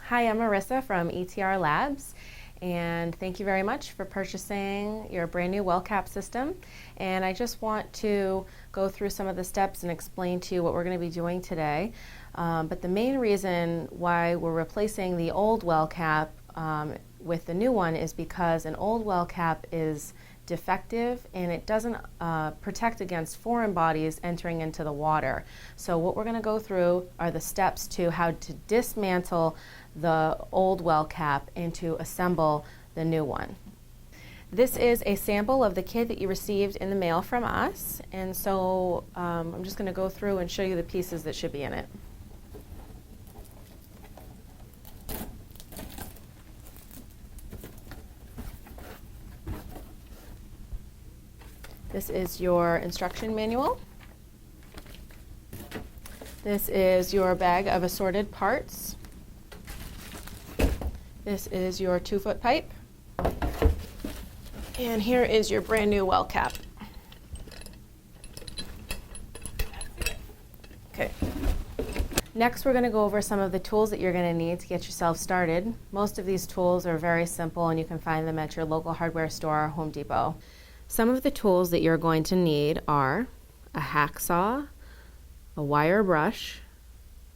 Hi, I'm Marissa from ETR Labs, and thank you very much for purchasing your brand new well cap system. And I just want to go through some of the steps and explain to you what we're going to be doing today. But the main reason why we're replacing the old well cap with the new one is because an old well cap is defective and it doesn't protect against foreign bodies entering into the water. So what we're going to go through are the steps to how to dismantle the old well cap and to assemble the new one. This is a sample of the kit that you received in the mail from us, and so I'm just going to go through and show you the pieces that should be in it. This is your instruction manual. This is your bag of assorted parts. This is your 2-foot pipe. And here is your brand new well cap. Okay. Next, we're going to go over some of the tools that you're going to need to get yourself started. Most of these tools are very simple and you can find them at your local hardware store or Home Depot. Some of the tools that you're going to need are a hacksaw, a wire brush,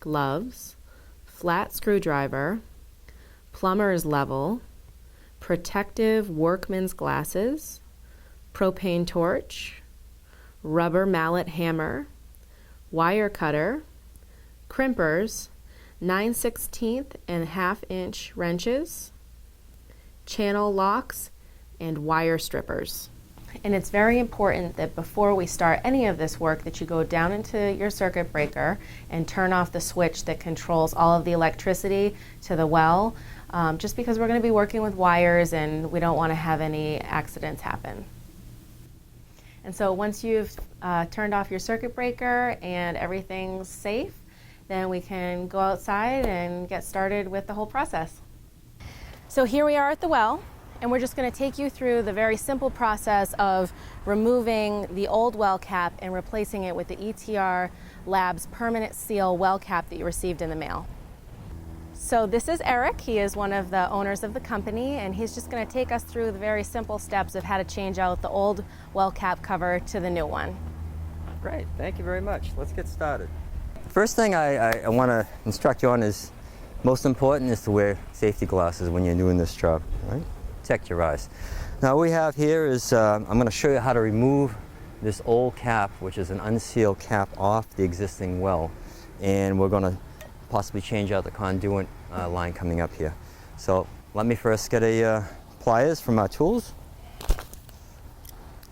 gloves, flat screwdriver, plumber's level, protective workman's glasses, propane torch, rubber mallet hammer, wire cutter, crimpers, 9/16 and 1/2 inch wrenches, channel locks, and wire strippers. And it's very important that before we start any of this work that you go down into your circuit breaker and turn off the switch that controls all of the electricity to the well, just because we're going to be working with wires and we don't want to have any accidents happen. And so once you've turned off your circuit breaker and everything's safe, then we can go outside and get started with the whole process. So here we are at the well. And we're just going to take you through the very simple process of removing the old well cap and replacing it with the ETR Labs permanent seal well cap that you received in the mail. So this is Eric. He is one of the owners of the company, and he's just going to take us through the very simple steps of how to change out the old well cap cover to the new one. Great, thank you very much. Let's get started. First thing I want to instruct you on is, most important is to wear safety glasses when you're doing this job, right? Protect your eyes. Now what we have here is, I'm going to show you how to remove this old cap, which is an unsealed cap, off the existing well. And we're going to possibly change out the conduit line coming up here. So let me first get a pliers from our tools.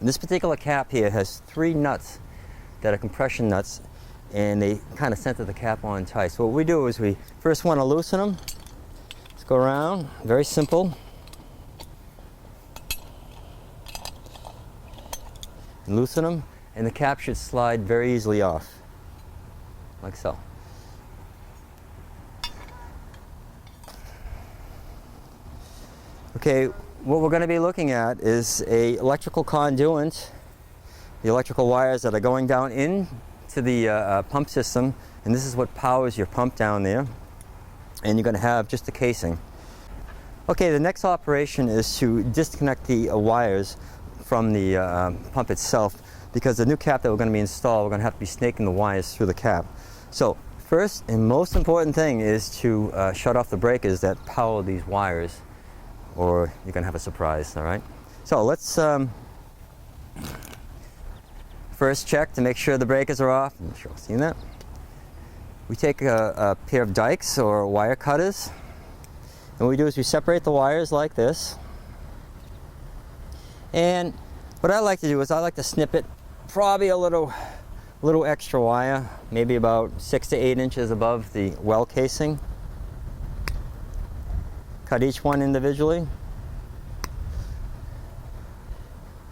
And this particular cap here has 3 nuts that are compression nuts, and they kind of center the cap on tight. So what we do is we first want to loosen them. Let's go around, very simple. And loosen them, and the cap should slide very easily off, like so. Okay, what we're going to be looking at is a electrical conduit, the electrical wires that are going down into the pump system, and this is what powers your pump down there, and you're going to have just a casing. Okay, the next operation is to disconnect the wires from the pump itself, because the new cap that we're going to be installed, we're going to have to be snaking the wires through the cap. So first and most important thing is to shut off the breakers that power these wires, or you're going to have a surprise. All right, so let's first check to make sure the breakers are off. I'm sure you've seen that. We take a pair of dikes or wire cutters, and what we do is we separate the wires like this. And what I like to do is I like to snip it probably a little extra wire, maybe about 6 to 8 inches above the well casing. Cut each one individually.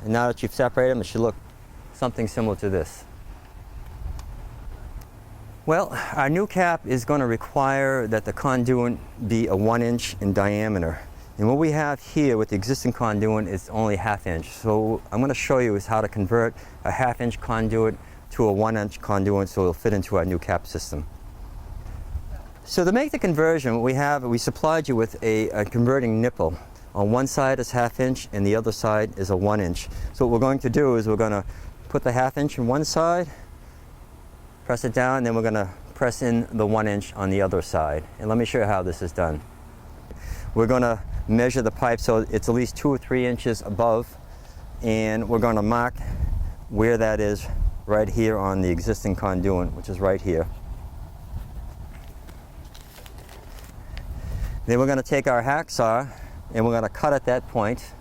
And now that you've separated them, it should look something similar to this. Well, our new cap is going to require that the conduit be a 1 inch in diameter. And what we have here with the existing conduit is only 1/2 inch. So I'm going to show you is how to convert a 1/2 inch conduit to a 1 inch conduit so it'll fit into our new cap system. So to make the conversion, we supplied you with a converting nipple. On one side is 1/2 inch and the other side is a 1 inch. So what we're going to do is we're going to put the 1/2 inch on one side, press it down, and then we're going to press in the 1 inch on the other side. And let me show you how this is done. We're going to measure the pipe so it's at least 2 or 3 inches above, and we're going to mark where that is right here on the existing conduit, which is right here. Then we're going to take our hacksaw and we're going to cut at that point.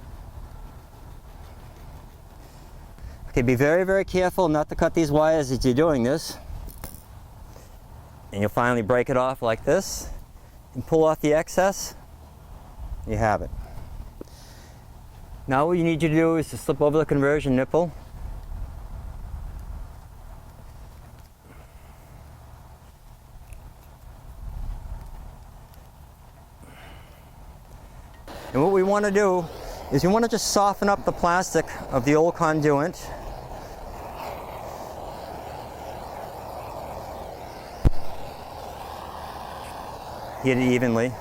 Okay, be very, very careful not to cut these wires as you're doing this. And you'll finally break it off like this and pull off the excess. You have it. Now what you need you to do is to slip over the conversion nipple. And what we want to do is we want to just soften up the plastic of the old conduit. Heat it evenly.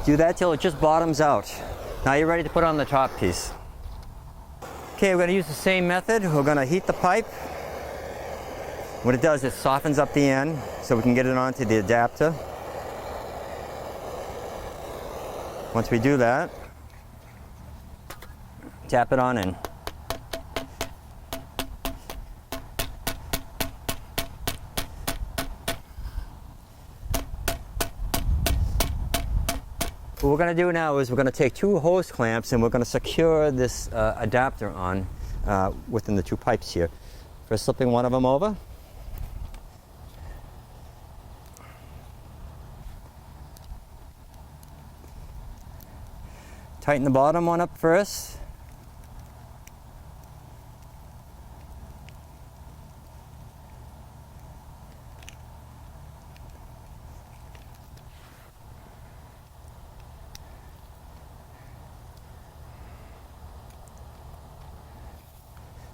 Do that till it just bottoms out. Now you're ready to put on the top piece. Okay, we're going to use the same method. We're going to heat the pipe. What it does is softens up the end so we can get it onto the adapter. Once we do that, tap it on in. What we're going to do now is we're going to take 2 hose clamps and we're going to secure this adapter on within the 2 pipes here. First slipping one of them over. Tighten the bottom one up first.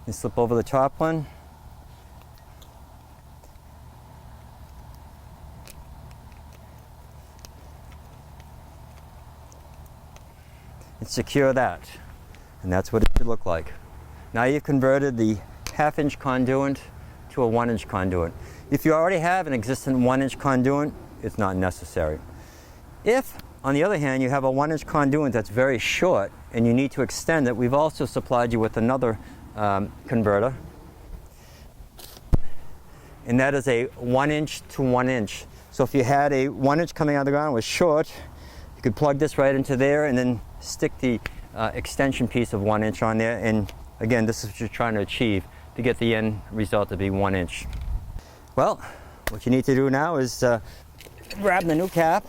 And slip over the top one. And secure that. And that's what it should look like. Now you've converted the 1/2 inch conduit to a 1 inch conduit. If you already have an existing 1 inch conduit, it's not necessary. If, on the other hand, you have a 1 inch conduit that's very short and you need to extend it, we've also supplied you with another converter. And that is a 1 inch to 1 inch. So if you had a 1 inch coming out of the ground, it was short, you could plug this right into there and then stick the extension piece of 1 inch on there. And again, this is what you're trying to achieve, to get the end result to be 1 inch. Well, what you need to do now is grab the new cap,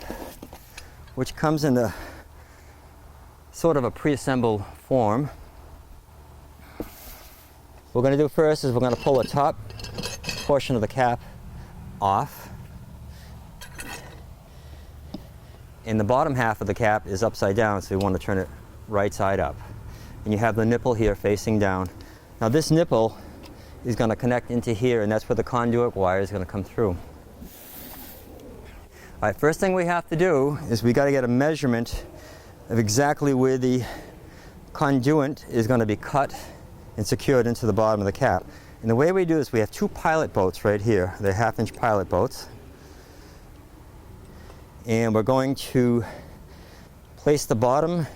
which comes in a sort of a pre-assembled form. What we're going to do first is we're going to pull the top portion of the cap off. And the bottom half of the cap is upside down, so we want to turn it right side up. And you have the nipple here facing down. Now this nipple is going to connect into here, and that's where the conduit wire is going to come through. All right, first thing we have to do is we got to get a measurement of exactly where the conduit is going to be cut and secured into the bottom of the cap. And the way we do this, we have 2 pilot boats right here. They're 1/2 inch pilot boats. And we're going to place the bottom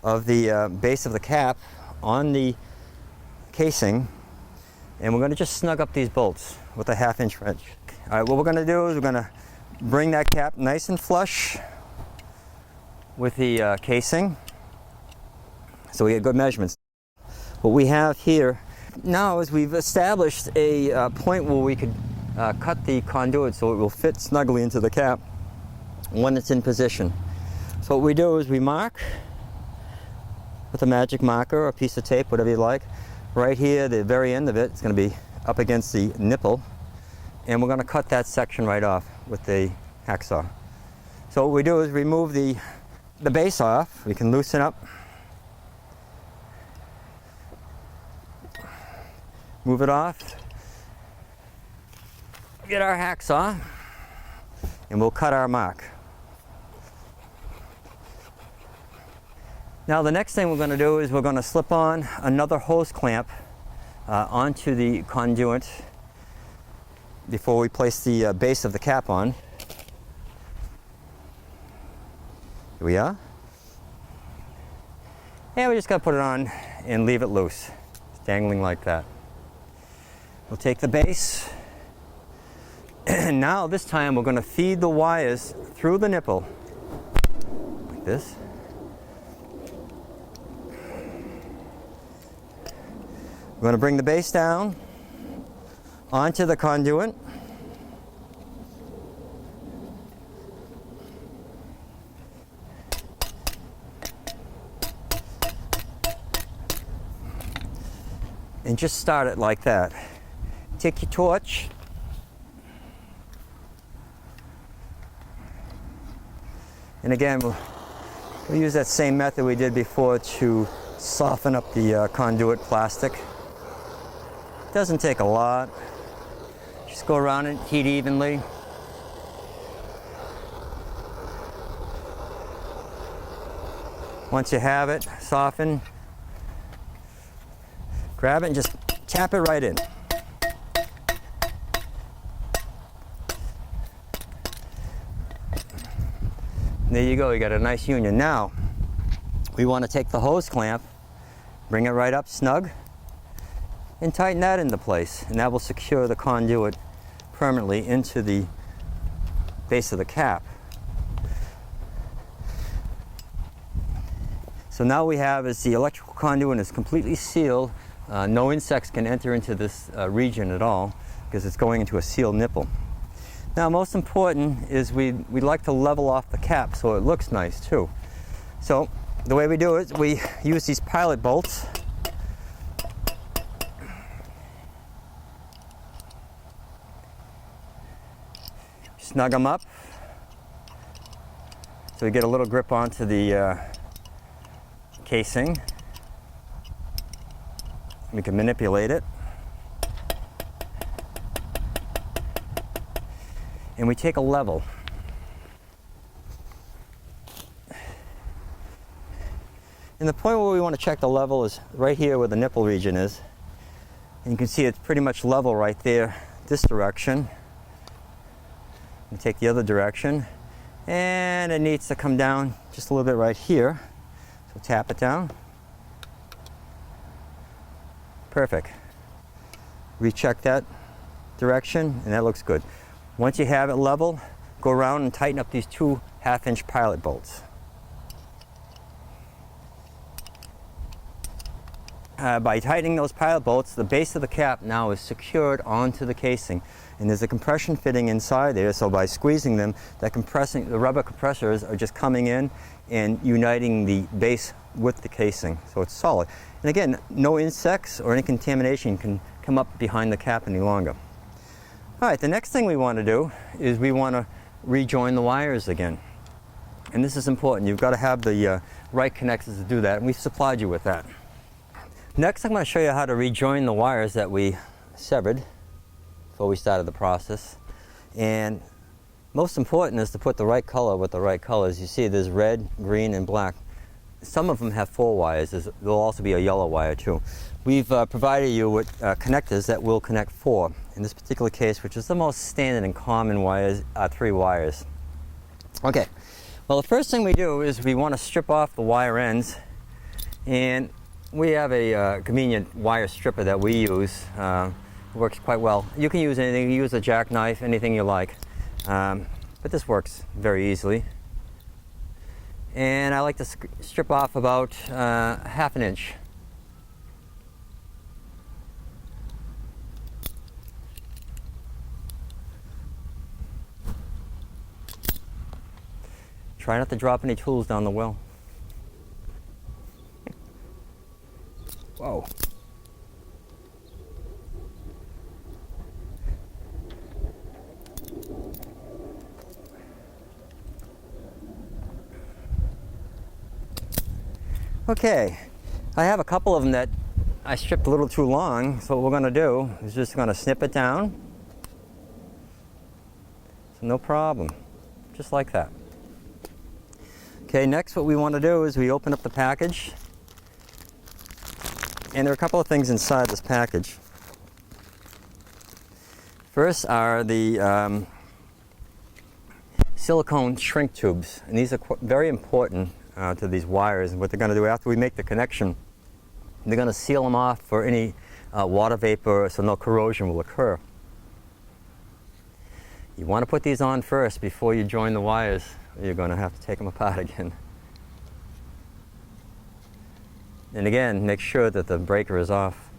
of the base of the cap on the casing, and we're going to just snug up these bolts with a 1/2 inch wrench. All right, what we're going to do is we're going to bring that cap nice and flush with the casing, so we get good measurements. What we have here now is we've established a point where we could cut the conduit so it will fit snugly into the cap when it's in position. So what we do is we mark with a magic marker or a piece of tape, whatever you like. Right here, the very end of it, it's going to be up against the nipple, and we're going to cut that section right off with the hacksaw. So what we do is remove the base off. We can loosen up Move it off. Get our hacksaw, and we'll cut our mark. Now the next thing we're going to do is we're going to slip on another hose clamp onto the conduit before we place the base of the cap on. Here we are. And we just got to put it on and leave it loose, dangling like that. We'll take the base, and now this time we're going to feed the wires through the nipple, like this. We're going to bring the base down onto the conduit. And just start it like that. Take your torch. And again, we'll use that same method we did before to soften up the conduit plastic. Doesn't take a lot. Just go around it, heat evenly. Once you have it softened, grab it and just tap it right in. There you go, you got a nice union. Now, we want to take the hose clamp, bring it right up snug, and tighten that into place. And that will secure the conduit permanently into the base of the cap. So now we have is the electrical conduit is completely sealed. No insects can enter into this region at all because it's going into a sealed nipple. Now, most important is we like to level off the cap so it looks nice too. So the way we do it, we use these pilot bolts. Snug them up so we get a little grip onto the casing. We can manipulate it. And we take a level. And the point where we want to check the level is right here where the nipple region is. And you can see it's pretty much level right there, this direction. And take the other direction. And it needs to come down just a little bit right here. So tap it down. Perfect. Recheck that direction, and that looks good. Once you have it level, go around and tighten up these 2 1/2-inch pilot bolts. By tightening those pilot bolts, the base of the cap now is secured onto the casing. And there's a compression fitting inside there, so by squeezing them, the rubber compressors are just coming in and uniting the base with the casing, so it's solid. And again, no insects or any contamination can come up behind the cap any longer. All right, the next thing we want to do is we want to rejoin the wires again. And this is important. You've got to have the right connectors to do that, and we've supplied you with that. Next, I'm going to show you how to rejoin the wires that we severed before we started the process. And most important is to put the right color with the right colors. You see there's red, green, and black. Some of them have 4 wires. There'll also be a yellow wire too. We've provided you with connectors that will connect 4. In this particular case, which is the most standard and common wires, are 3 wires. Okay, well the first thing we do is we want to strip off the wire ends, and we have a convenient wire stripper that we use. It works quite well. You can use anything. You use a jackknife, anything you like, but this works very easily. And I like to strip off about 1/2 inch. Try not to drop any tools down the well. Whoa. Okay, I have a couple of them that I stripped a little too long, so what we're going to do is just going to snip it down. So no problem, just like that. Okay, next what we want to do is we open up the package. And there are a couple of things inside this package. First are the silicone shrink tubes, and these are very important to these wires. And what they're going to do after we make the connection, they're going to seal them off for any water vapor, so no corrosion will occur. You want to put these on first before you join the wires, or you're going to have to take them apart again. And again, make sure that the breaker is off.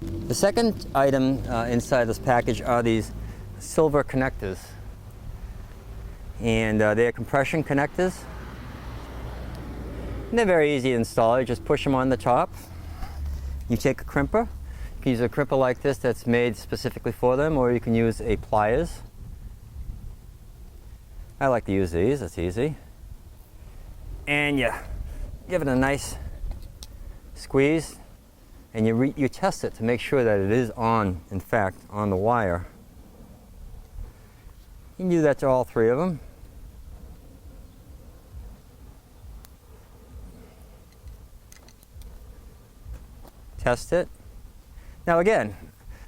The second item inside this package are these silver connectors. And they're compression connectors. And they're very easy to install. You just push them on the top. You take a crimper. You can use a crimper like this that's made specifically for them, or you can use a pliers. I like to use these, it's easy. And you give it a nice squeeze, and you test it to make sure that it is on, in fact, on the wire. You can do that to all three of them. Test it. Now again,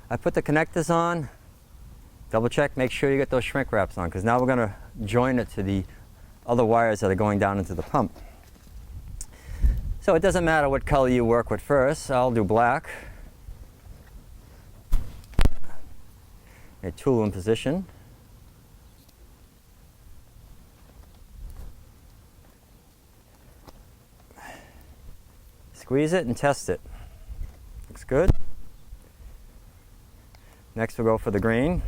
I put the connectors on, double check, make sure you get those shrink wraps on, because now we're going to join it to the other wires that are going down into the pump. So it doesn't matter what color you work with first. I'll do black. A tool in position. Squeeze it and test it. Looks good. Next we'll go for the green.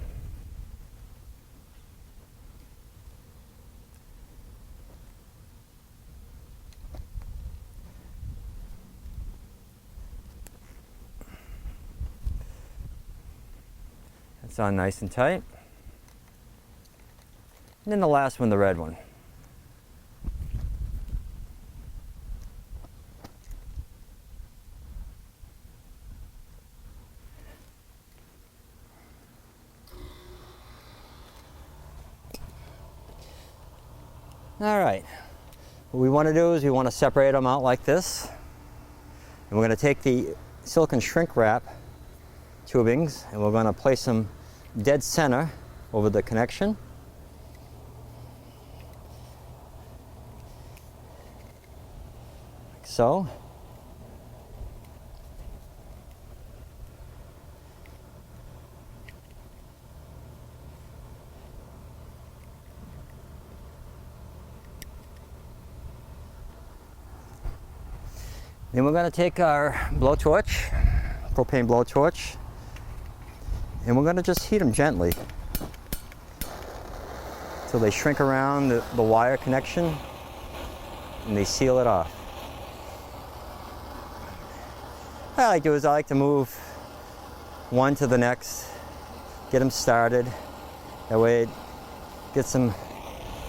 It's on nice and tight. And then the last one, the red one. All right, what we want to do is we want to separate them out like this. And we're going to take the silicone shrink wrap tubings and we're going to place them dead center over the connection. Like so. Then we're going to take our blowtorch, propane blowtorch, and we're going to just heat them gently so they shrink around the wire connection and they seal it off. What I like to do is I like to move one to the next, get them started. That way it gets them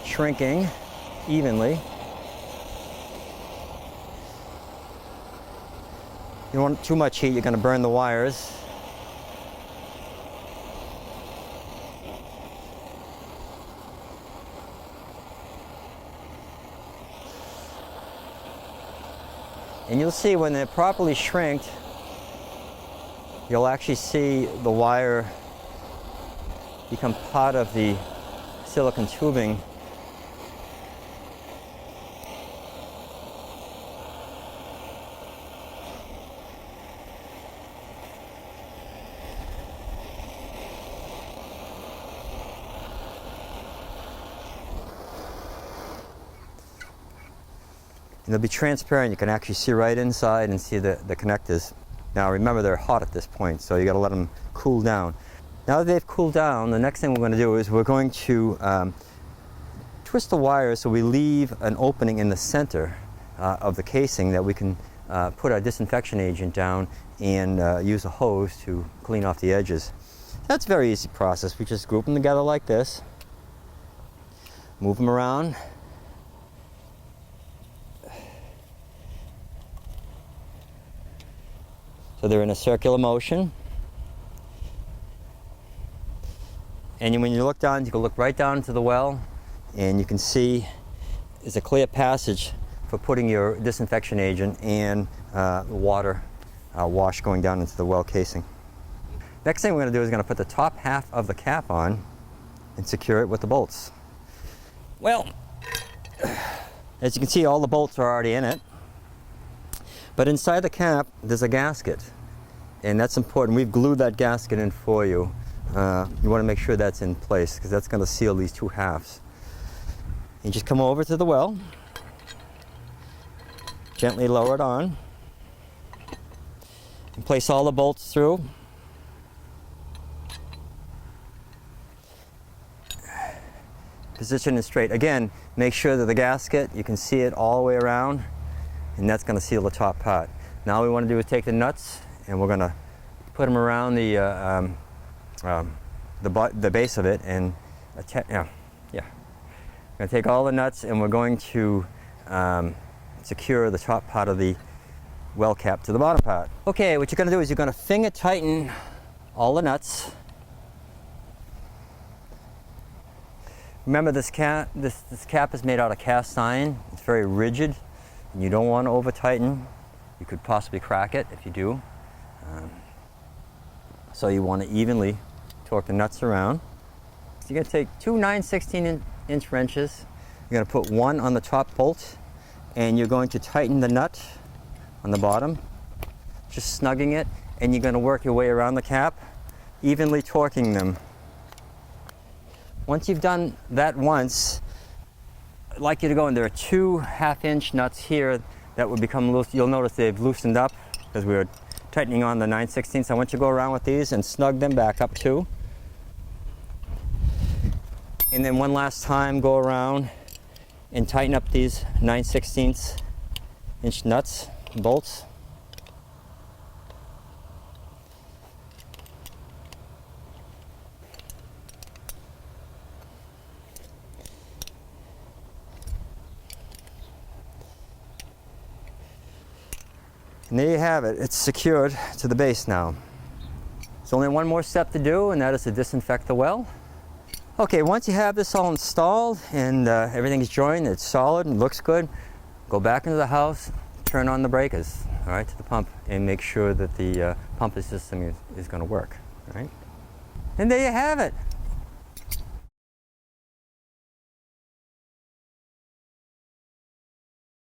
shrinking evenly. You don't want too much heat, you're going to burn the wires. And you'll see when they're properly shrinked, you'll actually see the wire become part of the silicone tubing. And they'll be transparent. You can actually see right inside and see the connectors. Now remember, they're hot at this point, so you got to let them cool down. Now that they've cooled down, the next thing we're going to do is we're going to twist the wire so we leave an opening in the center of the casing that we can put our disinfection agent down and use a hose to clean off the edges. That's a very easy process. We just group them together like this, move them around. So they're in a circular motion. And when you look down, you can look right down into the well, and you can see there's a clear passage for putting your disinfection agent and the water wash going down into the well casing. Next thing we're going to do is going to put the top half of the cap on and secure it with the bolts. Well, as you can see, all the bolts are already in it. But inside the cap, there's a gasket. And that's important. We've glued that gasket in for you. You want to make sure that's in place because that's going to seal these two halves. You just come over to the well, gently lower it on, and place all the bolts through. Position it straight. Again, make sure that the gasket, you can see it all the way around, and that's going to seal the top part. Now what we want to do is take the nuts and we're going to put them around the base of it, and we're going to take all the nuts and we're going to secure the top part of the well cap to the bottom part. Okay, what you're going to do is you're going to finger tighten all the nuts. Remember, this cap is made out of cast iron. It's very rigid, and you don't want to over tighten. You could possibly crack it if you do. So you want to evenly torque the nuts around. So you're going to take two 9/16 wrenches. You're going to put one on the top bolt, and you're going to tighten the nut on the bottom, just snugging it, and you're going to work your way around the cap, evenly torquing them. Once you've done that once, I'd like you to go in. There are two 1/2-inch nuts here that will become loose. You'll notice they've loosened up because we were tightening on the 9/16. I want you to go around with these and snug them back up too. And then one last time, go around and tighten up these 9/16 nuts, bolts. And there you have it. It's secured to the base now. There's only one more step to do, and that is to disinfect the well. Okay, once you have this all installed and everything's joined, it's solid and looks good, go back into the house, turn on the breakers, all right, to the pump, and make sure that the pumping system is going to work, all right? And there you have it.